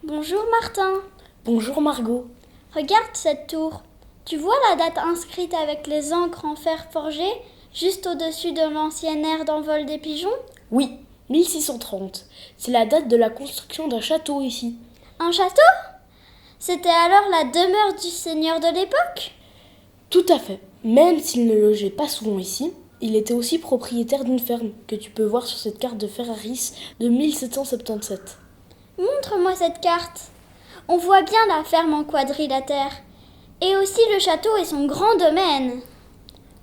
Bonjour Martin. Bonjour Margot. Regarde cette tour. Tu vois la date inscrite avec les encres en fer forgé, juste au-dessus de l'ancienne aire d'envol des pigeons? Oui, 1630. C'est la date de la construction d'un château ici. Un château? C'était alors la demeure du seigneur de l'époque? Tout à fait. Même s'il ne logeait pas souvent ici, il était aussi propriétaire d'une ferme que tu peux voir sur cette carte de Ferraris de 1777. Montre-moi cette carte. On voit bien la ferme en quadrilatère. Et aussi le château et son grand domaine.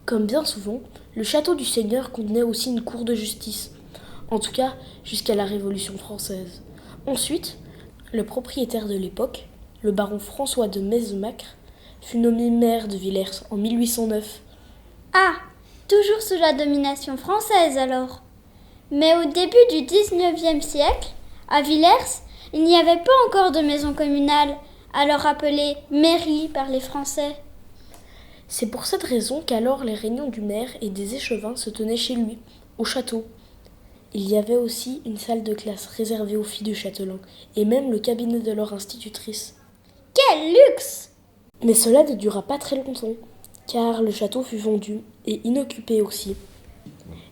Comme bien souvent, le château du seigneur contenait aussi une cour de justice. En tout cas, jusqu'à la Révolution française. Ensuite, le propriétaire de l'époque, le baron François de Mesmacre, fut nommé maire de Villers en 1809. Ah, toujours sous la domination française alors. Mais au début du XIXe siècle, à Villers, il n'y avait pas encore de maison communale, alors appelée mairie par les Français. C'est pour cette raison qu'alors les réunions du maire et des échevins se tenaient chez lui, au château. Il y avait aussi une salle de classe réservée aux filles du châtelain, et même le cabinet de leur institutrice. Quel luxe! Mais cela ne dura pas très longtemps, car le château fut vendu et inoccupé aussi.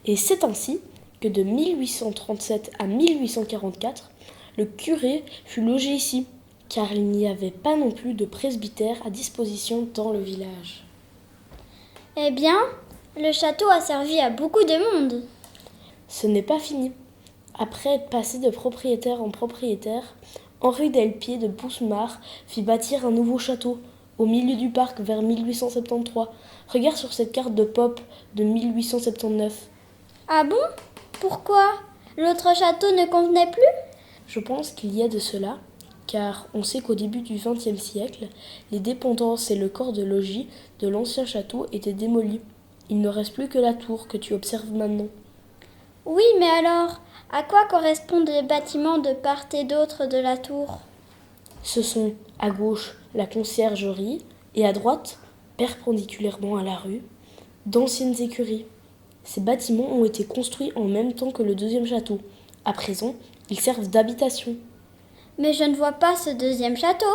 Et c'est ainsi que de 1837 à 1844, le curé fut logé ici, car il n'y avait pas non plus de presbytère à disposition dans le village. Eh bien, le château a servi à beaucoup de monde. Ce n'est pas fini. Après être passé de propriétaire en propriétaire, Henri Delpier de Bousmar fit bâtir un nouveau château au milieu du parc vers 1873. Regarde sur cette carte de Pop de 1879. Ah bon? Pourquoi? L'autre château ne convenait plus? Je pense qu'il y a de cela, car on sait qu'au début du XXe siècle, les dépendances et le corps de logis de l'ancien château étaient démolis. Il ne reste plus que la tour que tu observes maintenant. Oui, mais alors, à quoi correspondent les bâtiments de part et d'autre de la tour? Ce sont, à gauche, la conciergerie et à droite, perpendiculairement à la rue, d'anciennes écuries. Ces bâtiments ont été construits en même temps que le deuxième château. À présent, ils servent d'habitation. Mais je ne vois pas ce deuxième château,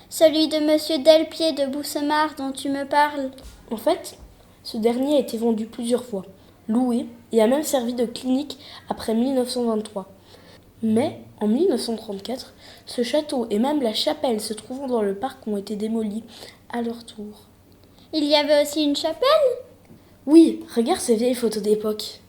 celui de monsieur Delpier de Boussemard dont tu me parles. En fait, ce dernier a été vendu plusieurs fois, loué et a même servi de clinique après 1923. Mais en 1934, ce château et même la chapelle se trouvant dans le parc ont été démolis à leur tour. Il y avait aussi une chapelle? Oui, regarde ces vieilles photos d'époque.